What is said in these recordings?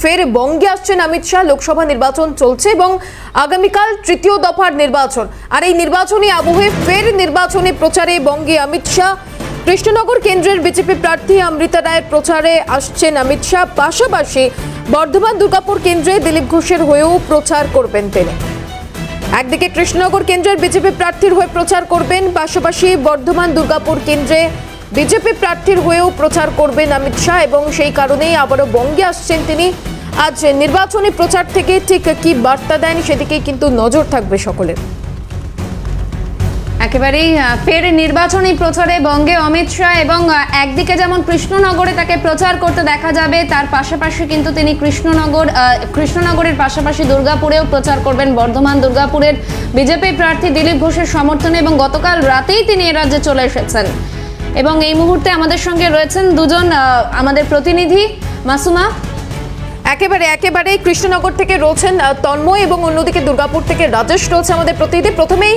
ফের বঙ্গে আসছেন অমিত শাহ। লোকসভা নির্বাচন চলছে এবং আগামীকাল তৃতীয় দফার নির্বাচন, আর এই নির্বাচনী আবহে ফের নির্বাচনী প্রচারে বঙ্গে অমিত শাহ। কৃষ্ণনগর কেন্দ্রের বিজেপি প্রার্থী অমৃতা রায়ের প্রচারে আসছেন অমিত শাহ। পাশাপাশি বর্ধমান দুর্গাপুর কেন্দ্রে দিলীপ ঘোষের হয়েও প্রচার করবেন তিনি। একদিকে কৃষ্ণনগর কেন্দ্রের বিজেপি প্রার্থীর হয়ে প্রচার করবেন, পাশাপাশি বর্ধমান দুর্গাপুর কেন্দ্রে বিজেপি প্রার্থীর হয়েও প্রচার করবেন অমিত শাহ এবং সেই কারণেই আবারও বঙ্গে আসছেন তিনি। আজ নির্বাচনী প্রচার থেকে ঠিক কি বার্তা দেন সেদিকেই কিন্তু নজর থাকবে সকলের। একেবারেই ফের নির্বাচনী প্রচারে বঙ্গে অমিত শাহ এবং একদিকে যেমন কৃষ্ণনগরে তাকে প্রচার করতে দেখা যাবে, তার পাশাপাশি কিন্তু তিনি কৃষ্ণনগরের পাশাপাশি দুর্গাপুরেও প্রচার করবেন। বর্ধমান দুর্গাপুরের বিজেপি প্রার্থী দিলীপ ঘোষের সমর্থনে এবং গতকাল রাতেই তিনি এ রাজ্যে চলে এসেছেন এবং এই মুহূর্তে আমাদের সঙ্গে রয়েছেন দুজন আমাদের প্রতিনিধি। মাসুমা, একেবারে কৃষ্ণনগর থেকে রয়েছেন তন্ময় এবং অন্যদিকে দুর্গাপুর থেকে রাজেশ রয়েছে আমাদের প্রতিনিধি। প্রথমেই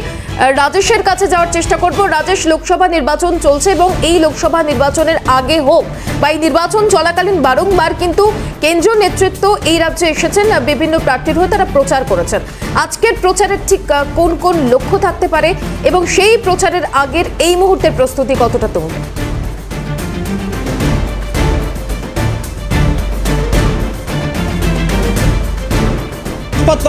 রাজেশের কাছে যাওয়ার চেষ্টা করব। রাজেশ, লোকসভা নির্বাচন চলছে এবং এই লোকসভা নির্বাচনের আগে হোক বা এই নির্বাচন চলাকালীন বারংবার কিন্তু কেন্দ্রীয় নেতৃত্ব এই রাজ্যে এসেছেন, বিভিন্ন প্রার্থীর হয়ে তারা প্রচার করেছেন। আজকের প্রচারের ঠিক কোন কোন লক্ষ্য থাকতে পারে এবং সেই প্রচারের আগের এই মুহূর্তের প্রস্তুতি কতটা তুঙ্গে?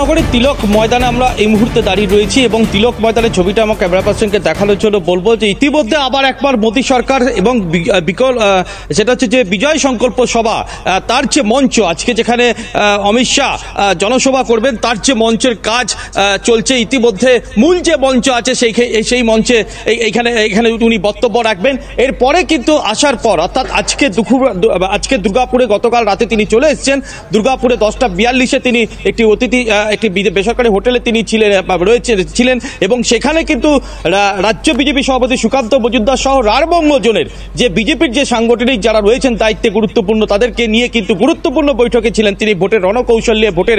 নগরীর তিলক ময়দানে আমরা এই মুহূর্তে দাঁড়িয়ে রয়েছি এবং তিলক ময়দানের ছবিটা আমার ক্যামেরা পার্সনকে দেখানোর জন্য বলবো যে ইতিমধ্যে আবার একবার মোদী সরকার এবং সেটা হচ্ছে যে বিজয় সংকল্প সভা, তার যে মঞ্চ আজকে যেখানে অমিত শাহ জনসভা করবেন তার যে মঞ্চের কাজ চলছে। ইতিমধ্যে মূল যে মঞ্চ আছে সেই মঞ্চে এখানে উনি বক্তব্য রাখবেন। এরপরে কিন্তু আসার পর অর্থাৎ আজকে দুর্গাপুরে গতকাল রাতে তিনি চলে এসেছেন। দুর্গাপুরে 10:42 তিনি একটি বেসরকারি হোটেলে তিনি ছিলেন এবং সেখানে কিন্তু রাজ্য বিজেপি সভাপতি সুকান্ত মজুমদার সহ রাঢ়বঙ্গ জোনের যে বিজেপির যে সাংগঠনিক যারা রয়েছেন দায়িত্বে গুরুত্বপূর্ণ তাদেরকে নিয়ে কিন্তু গুরুত্বপূর্ণ বৈঠকে ছিলেন তিনি। ভোটের রণকৌশল নিয়ে, ভোটের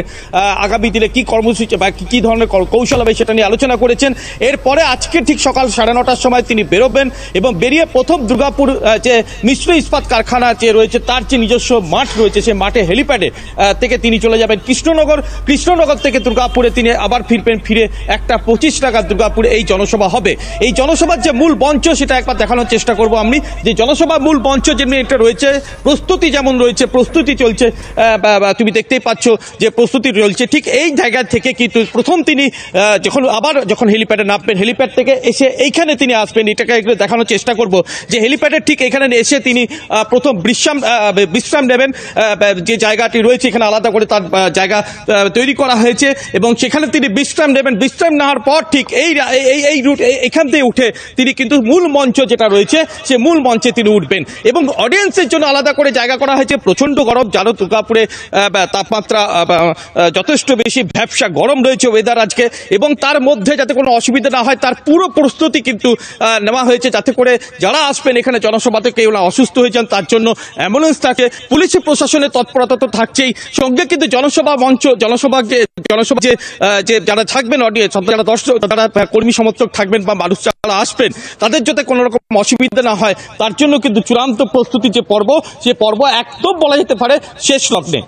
আগামী দিনে কি কর্মসূচি বা কি ধরনের কৌশল হবে সেটা নিয়ে আলোচনা করেছেন। এরপরে আজকে ঠিক সকাল 9:30টার সময় তিনি বেরোবেন এবং বেরিয়ে প্রথম দুর্গাপুর যে মিশ্র ইস্পাত কারখানা যে রয়েছে তার যে নিজস্ব মাঠ রয়েছে সেই মাঠে হেলিপ্যাডে থেকে তিনি চলে যাবেন কৃষ্ণনগর থেকে দুর্গাপুরে তিনি আবার ফিরবেন। ফিরে 1:25 নাগাদ দুর্গাপুরে এই জনসভা হবে। এই জনসভার যে মূল মঞ্চ সেটা একবার দেখানোর চেষ্টা করব আমি। যে জনসভার মূল মঞ্চ যেমনি এটা রয়েছে, প্রস্তুতি যেমন রয়েছে, প্রস্তুতি চলছে, তুমি দেখতেই পাচ্ছ যে প্রস্তুতি চলছে। ঠিক এই জায়গা থেকে কিন্তু প্রথম তিনি যখন হেলিপ্যাডে নামবেন, হেলিপ্যাড থেকে এসে এইখানে তিনি আসবেন। এটাকে দেখানোর চেষ্টা করব যে হেলিপ্যাডের ঠিক এখানে এসে তিনি প্রথম বিশ্রাম নেবেন। যে জায়গাটি রয়েছে এখানে আলাদা করে তার জায়গা তৈরি করা হয়েছে এবং সেখানে তিনি বিশ্রাম নেবেন। বিশ্রাম নেওয়ার পর ঠিক এই রুট এখান থেকে উঠে তিনি কিন্তু মূল মঞ্চ যেটা রয়েছে সে মূল মঞ্চে তিনি উঠবেন এবং অডিয়েন্সের জন্য আলাদা করে জায়গা করা হয়েছে। প্রচন্ড গরম, জানো দুর্গাপুরে তাপমাত্রা যথেষ্ট বেশি, ভ্যাপসা গরম রয়েছে ওয়েদার আজকে এবং তার মধ্যে যাতে কোনো অসুবিধা না হয় তার পুরো প্রস্তুতি কিন্তু নেওয়া হয়েছে যাতে করে যারা আসবেন এখানে জনসভাতে কেউ না অসুস্থ হয়ে যান তার জন্য অ্যাম্বুলেন্স থাকে, পুলিশ প্রশাসনের তৎপরতা তো থাকছেই। সঙ্গে কিন্তু জনসভা যে যারা থাকবেন অডিয়েন্স, যারা দর্শক, যারা কর্মী সমর্থক থাকবেন বা মানুষ যারা আসবেন তাদের যাতে কোনো রকম অসুবিধা না হয় তার জন্য কিন্তু চূড়ান্ত প্রস্তুতি যে পর্ব, সে পর্ব একদম বলা যেতে পারে শেষ লগ্নে।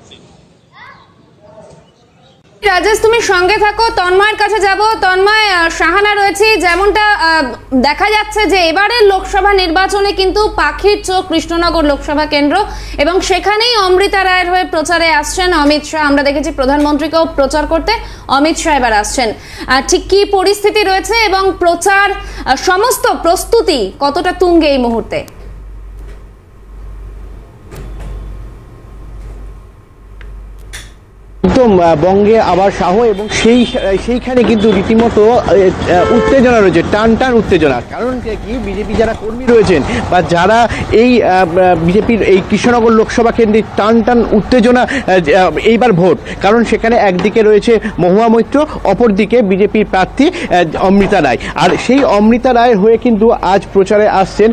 রাজেশ, তুমি সঙ্গে থাকো, তন্ময়ের কাছে যাব। তন্ময়, শাহানা রয়েছে। যেমনটা দেখা যাচ্ছে যে এবারের লোকসভা নির্বাচনে কিন্তু পাখির চোখ কৃষ্ণনগর লোকসভা কেন্দ্র এবং সেখানেই অমৃতা রায়ের হয়ে প্রচারে আসছেন অমিত শাহ। আমরা দেখেছি প্রধানমন্ত্রীকেও প্রচার করতে অমিত শাহ এবার আসছেন। ঠিক কি পরিস্থিতি রয়েছে এবং প্রচার সমস্ত প্রস্তুতি কতটা তুঙ্গে এই মুহূর্তে? একদম বঙ্গে আবার শাহ এবং সেইখানে কিন্তু রীতিমতো উত্তেজনা রয়েছে, টান উত্তেজনা। কারণ কি, বিজেপি যারা কর্মী রয়েছেন বা যারা এই বিজেপির এই কৃষ্ণনগর লোকসভা কেন্দ্রে টান উত্তেজনা এইবার ভোট, কারণ সেখানে একদিকে রয়েছে মহুয়া মৈত্র, অপরদিকে বিজেপির প্রার্থী অমৃতা রায়। আর সেই অমৃতা রায়ের হয়ে কিন্তু আজ প্রচারে আসছেন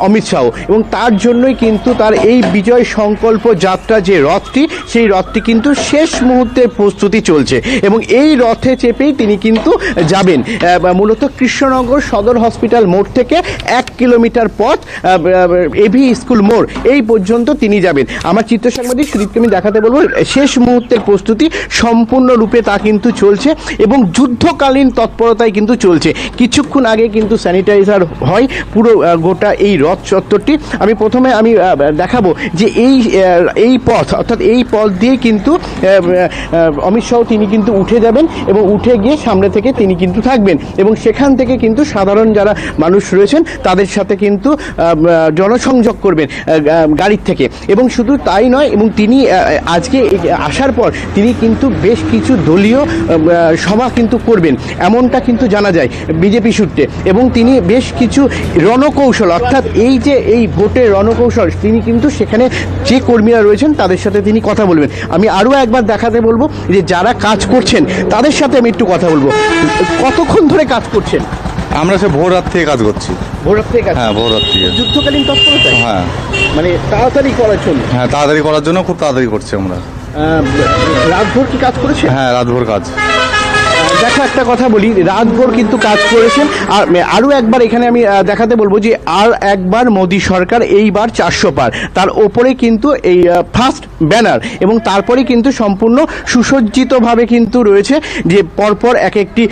অমিত শাহ এবং তার জন্যই কিন্তু তার এই বিজয় সংকল্প যাত্রা যে রথটি, সেই রথটি কিন্তু শেষ মুহূর্তে মুহূর্তে প্রস্তুতি চলছে এবং এই রথে চেপেই তিনি কিন্তু যাবেন মূলত কৃষ্ণনগর সদর হসপিটাল মোড় থেকে 1 কিলোমিটার পথ এভি স্কুল মোড় এই পর্যন্ত তিনি যাবেন। আমার চিত্র সাংবাদিক সুদীপকে আমি দেখাতে বলবো শেষ মুহূর্তের প্রস্তুতি সম্পূর্ণরূপে তা কিন্তু চলছে এবং যুদ্ধকালীন তৎপরতায় কিন্তু চলছে। কিছুক্ষণ আগে কিন্তু স্যানিটাইজার হয় পুরো গোটা এই রথ চত্বরটি। আমি প্রথমে দেখাবো যে এই পথ অর্থাৎ এই পথ দিয়ে কিন্তু অমিত শাহ তিনি কিন্তু উঠে যাবেন এবং উঠে গিয়ে সামনে থেকে তিনি কিন্তু থাকবেন এবং সেখান থেকে কিন্তু সাধারণ যারা মানুষ রয়েছেন তাদের সাথে কিন্তু জনসংযোগ করবেন গাড়ির থেকে। এবং শুধু তাই নয়, এবং তিনি আজকে আসার পর তিনি কিন্তু বেশ কিছু দলীয় সভা কিন্তু করবেন এমনটা কিন্তু জানা যায় বিজেপি সূত্রে। এবং তিনি বেশ কিছু রণকৌশল অর্থাৎ এই ভোটের রণকৌশল তিনি কিন্তু সেখানে যে কর্মীরা রয়েছেন তাদের সাথে তিনি কথা বলবেন। আমি আরও একবার দেখাতে বলবো যে যারা কাজ করছেন তাদের সাথে আমি একটু কথা বলবো। কতক্ষণ ধরে কাজ করছেন? আমরা সে ভোর রাত থেকে কাজ করছি। ভোর রাত থেকে? হ্যাঁ, ভোর রাত থেকে। যুদ্ধকালীন তৎপরতা? হ্যাঁ, মানে তাড়াতাড়ি করার জন্য? হ্যাঁ, তাড়াতাড়ি করার জন্য খুব তাড়াতাড়ি করছি আমরা। রাতভর কি কাজ করেছে? হ্যাঁ, রাতভর কাজ। দেখো একটা কথা বলি, রাতভর কিন্তু কাজ করেছেন। আর আরও একবার এখানে আমি দেখাতে বলবো যে আর একবার মোদী সরকার এইবার 400 পার, তার ওপরে কিন্তু এই ফার্স্ট ব্যানার এবং তারপরে কিন্তু সম্পূর্ণ সুসজ্জিতভাবে কিন্তু রয়েছে যে পরপর এক একটি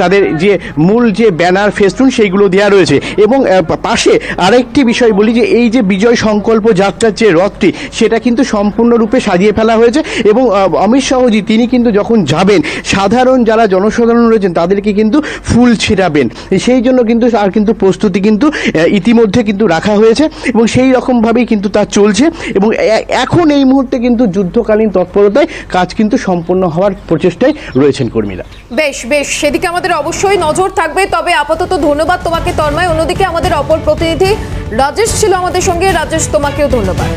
তাদের যে মূল যে ব্যানার ফেস্টুন সেইগুলো দেওয়া রয়েছে। এবং পাশে আরেকটি বিষয় বলি যে এই যে বিজয় সংকল্প যাত্রার যে রথটি সেটা কিন্তু সম্পূর্ণরূপে সাজিয়ে ফেলা হয়েছে এবং অমিত শাহজি তিনি কিন্তু যখন যাবেন সাধারণ যারা জনসাধারণ রয়েছেন তাদেরকে কিন্তু ফুল ছিটাবেন, সেই জন্য কিন্তু আর কিন্তু প্রস্তুতি কিন্তু ইতিমধ্যে কিন্তু রাখা হয়েছে এবং সেই রকমভাবেই কিন্তু তা চলছে। এবং এখন এই মুহূর্তে কিন্তু যুদ্ধকালীন তৎপরতায় কাজ কিন্তু সম্পন্ন হওয়ার প্রচেষ্টায় রয়েছেন কর্মীরা। বেশ বেশ, সেদিকে আমাদের অবশ্যই নজর থাকবে। তবে আপাতত ধন্যবাদ তোমাকে তন্ময়। অন্যদিকে আমাদের অপর প্রতিনিধি রাজেশ ছিল আমাদের সঙ্গে। রাজেশ, তোমাকেও ধন্যবাদ।